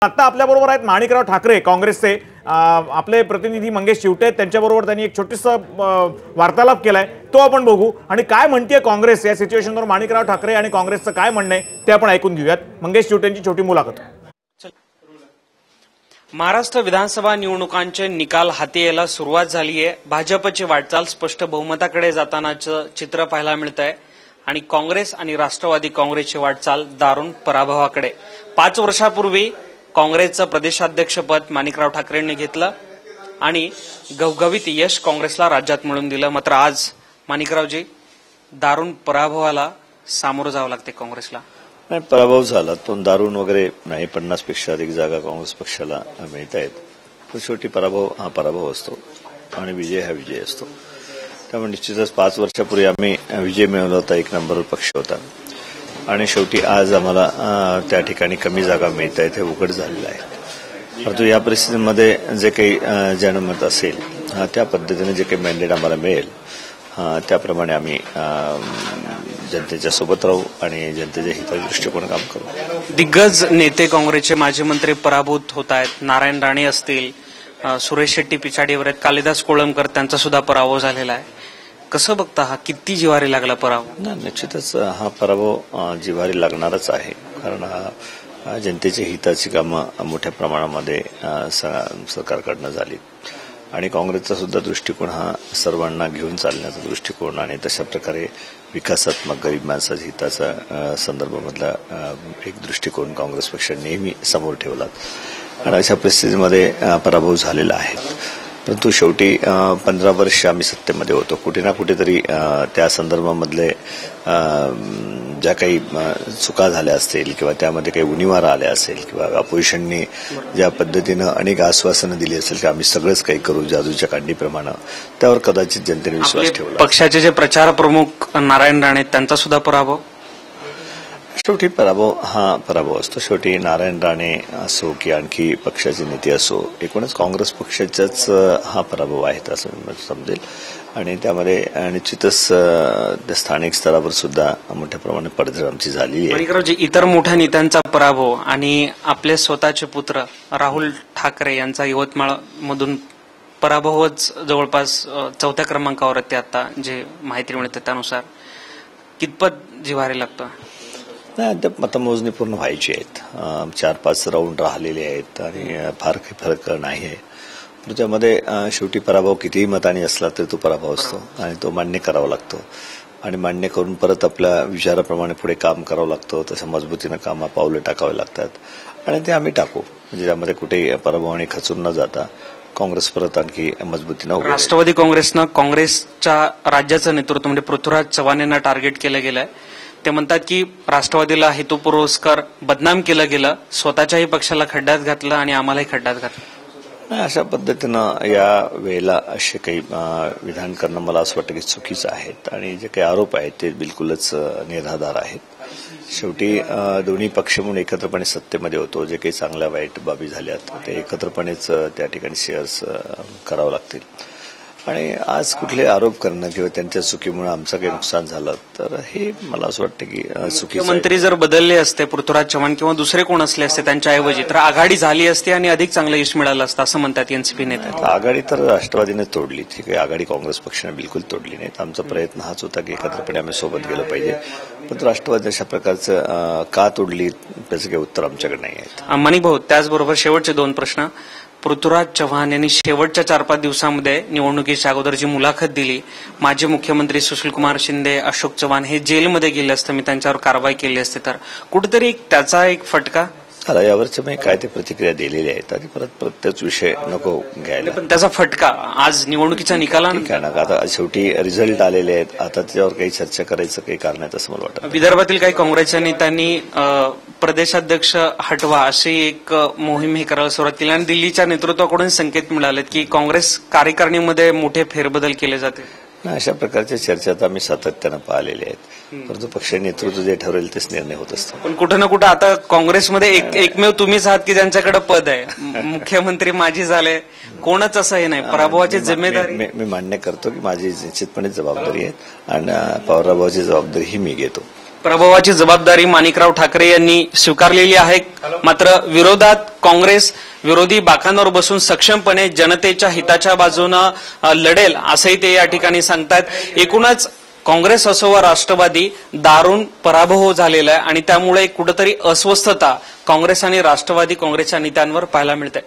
आता आपल्याबरोबर आहेत माणिकराव ठाकरे काँग्रेसचे आपले प्रतिनिधी मंगेश चिवटे, त्यांच्याबरोबर त्यांनी एक छोटीसा वार्तालाप केलाय, तो आपण बघू आणि काय म्हणते काँग्रेस या सिच्युएशनवर माणिकराव ठाकरे आणि काँग्रेसचं काय म्हणणं आहे ते आपण ऐकून घेऊयात. मंगेश चिवटेंची छोटी मुलाखत. महाराष्ट्र विधानसभा निवडणुकांचे निकाल हाती यायला सुरुवात झाली आहे. भाजपची वाटचाल स्पष्ट बहुमताकडे जातानाचं चित्र पाहायला मिळत आहे आणि काँग्रेस आणि राष्ट्रवादी काँग्रेसची वाटचाल दारुण पराभवाकडे. 5 वर्षापूर्वी काँग्रेसचं प्रदेशाध्यक्षपद माणिकराव ठाकरेंनी घेतलं आणि घवघवीत यश काँग्रेसला राज्यात मिळवून दिलं. मात्र आज माणिकरावजी दारुण पराभवाला सामोरं जावं लागते काँग्रेसला. नाही, पराभव झाला तो दारुण वगैरे नाही. 50 पेक्षा अधिक जागा काँग्रेस पक्षाला मिळत आहेत. पण शेवटी पराभव हा पराभव असतो आणि विजय हा विजय असतो. त्यामुळे निश्चितच 5 वर्षापूर्वी आम्ही विजय मिळवला होता, 1 नंबर पक्ष होता आणि शेवटी आज आम्हाला त्या ठिकाणी कमी जागा मिळत आहेत हे उघड झालेलं आहे. परंतु या परिस्थितीमध्ये जे काही जनमत असेल त्या पद्धतीने जे काही मॅन्डेट आम्हाला मिळेल त्याप्रमाणे आम्ही जनतेच्या सोबत राहू आणि जनतेच्या हिताच्या दृष्टिकोन काम करू. दिग्गज नेते काँग्रेसचे माजी मंत्री पराभूत होत आहेत. नारायण राणे असतील, सुरेश शेट्टी पिछाडीवर आहेत, कालिदास कोळंबकर त्यांचा सुद्धा पराभव झालेला आहे. कसं बघता हा किती जिव्हारी लागला पराभव? निश्चितच हा पराभव जिव्हारी लागणारच आहे, कारण हा जनतेच्या हिताची कामं मोठ्या प्रमाणामध्ये सरकारकडनं झाली आणि काँग्रेसचा सुद्धा दृष्टिकोन हा सर्वांना घेऊन चालण्याचा दृष्टिकोन आणि तशा प्रकारे विकासात्मक गरीब माणसाच्या हिताचा संदर्भामधला एक दृष्टिकोन काँग्रेस पक्षाने नेहमी समोर ठेवला आणि अशा परिस्थितीमध्ये पराभव झालेला आहे. परंतु शेवटी 15 वर्ष आम्ही सत्तेमध्ये होतो. कुठे ना कुठेतरी त्या संदर्भामधले ज्या काही चुका झाल्या असतील किंवा त्यामध्ये काही उणिवा आल्या असेल किंवा अपोजिशनने ज्या पद्धतीनं अनेक आश्वासनं दिली असेल की आम्ही सगळंच काही करू जादूच्या काढणीप्रमाणे, त्यावर कदाचित जनतेने विश्वास ठेवला. पक्षाचे जे प्रचार प्रमुख नारायण राणे त्यांचा सुद्धा पराभव. शेवटी पराभव हा पराभव असतो. शेवटी नारायण राणे असो की आणखी पक्षाचे नेते असो, एकूणच काँग्रेस पक्षाचाच हा पराभव आहे असं समजेल आणि त्यामध्ये निश्चितच स्थानिक स्तरावर सुद्धा मोठ्या प्रमाणात पडझड आमची झाली आहे. इतर मोठ्या नेत्यांचा पराभव आणि आपले स्वतःचे पुत्र राहुल ठाकरे यांचा यवतमाळ मधून पराभवच जवळपास 4थ्या क्रमांकावर येते आता जे माहिती मिळते त्यानुसार. कितपत जिव्हारी लागतं? नाही, अद्याप मतमोजणी पूर्ण व्हायची आहेत. 4-5 राऊंड राहिलेले आहेत आणि फार काही फरक नाही आहे. त्याच्यामध्ये शेवटी पराभव कितीही मताने असला तरी तो पराभव असतो आणि तो मान्य करावा लागतो आणि मान्य करून परत आपल्या विचाराप्रमाणे पुढे काम करावं लागतं. तसं मजबूतीनं पावलं टाकावे लागतात आणि ते आम्ही टाकू. म्हणजे त्यामध्ये कुठेही पराभवाने खचून न जाता काँग्रेस परत आणखी मजबूतीनं. राष्ट्रवादी काँग्रेसनं काँग्रेसच्या राज्याचं नेतृत्व म्हणजे पृथ्वीराज चव्हाण यांना टार्गेट केलं गेलंय. ते म्हणतात की राष्ट्रवादीला हेतुपुरस्कार बदनाम केलं गेलं, स्वतःच्याही पक्षाला खड्ड्यात घातलं आणि आम्हालाही खड्ड्यात घातलं. अशा पद्धतीनं या वेळेला असे काही विधान करणं मला असं वाटतं की चुकीचं आहेत आणि जे काही आरोप आहेत ते बिलकुलच निराधार आहेत. शेवटी दोन्ही पक्ष म्हणून एकत्रपणे सत्तेमध्ये होतो. जे काही चांगल्या वाईट बाबी झाल्यात ते एकत्रपणेच त्या ठिकाणी शेअर्स करावं लागतील आणि आज कुठले आरोप करणं किंवा त्यांच्या चुकीमुळे आमचं काही नुकसान झालं तर हे मला असं वाटतं की चुकीचं. मंत्री जर बदलले असते पृथ्वीराज चव्हाण किंवा दुसरे कोण असले असते त्यांच्याऐवजी तर आघाडी झाली असती आणि अधिक चांगलं यश मिळालं असतं असं म्हणतात एनसीपी नेते. आघाडी तर राष्ट्रवादीने तोडली, ठीक आहे. आघाडी काँग्रेस पक्षाने बिलकुल तोडली नाही. आमचा प्रयत्न हाच होता की एकत्रपणे आम्ही सोबत गेलो पाहिजे. पण राष्ट्रवादी अशा प्रकारचं का तोडली त्याचं काही उत्तर आमच्याकडे नाही आहे. माणिक भाऊ, त्याचबरोबर शेवटचे 2 प्रश्न. पृथ्वीराज चव्हाण यांनी शेवटच्या 4-5 दिवसांमध्ये निवडणुकीच्या अगोदरची मुलाखत दिली. माजी मुख्यमंत्री सुशीलकुमार शिंदे, अशोक चव्हाण हे जेलमध्ये गेले असते, मी त्यांच्यावर कारवाई केली असते, तर कुठेतरी त्याचा एक फटका. यावरच्या मी काय ते प्रतिक्रिया दिलेल्या आहेत आणि परत त्याच विषय नको घ्यायला. पण त्याचा फटका आज निवडणुकीच्या निकालानं आता शेवटी रिझल्ट आलेले आहेत. आता त्याच्यावर काही चर्चा करायचं काही कारण आहे असं मला वाटतं. विदर्भातील काही काँग्रेसच्या नेत्यांनी प्रदेशाध्यक्ष हटवा अशी एक मोहीम करायला सुरुवात केली आणि दिल्लीच्या नेतृत्वाकडून संकेत मिळाले की काँग्रेस कार्यकारिणीमध्ये मोठे फेरबदल केले जाते. अशा प्रकारच्या चर्चा तर आम्ही सातत्यानं पाहिलेल्या आहेत. परंतु पक्ष नेतृत्व जे ठरवेल तेच निर्णय होत असतो. पण कुठं ना कुठं आता काँग्रेसमध्ये एकमेव तुम्हीच आहात की ज्यांच्याकडे पद आहे. मुख्यमंत्री माजी झाले, कोणच असं हे नाही. पराभवाची जिम्मेदारी मी मान्य करतो की माझी निश्चितपणे जबाबदारी आहे आणि पराभवाची जबाबदारी ही मी घेतो. प्रभावाची जबाबदारी माणिकराव ठाकरे यांनी स्वीकारलेली आहे. मात्र विरोधात काँग्रेस विरोधी बाकांवर बसून सक्षमपणे जनतेच्या हिताच्या बाजूनं लढेल असंही ते या ठिकाणी सांगतात. एकूणच काँग्रेस असो वा राष्ट्रवादी दारुण पराभव झालेला आहे आणि त्यामुळे कुठेतरी अस्वस्थता काँग्रेस आणि राष्ट्रवादी काँग्रेसच्या नेत्यांवर पाहायला मिळते.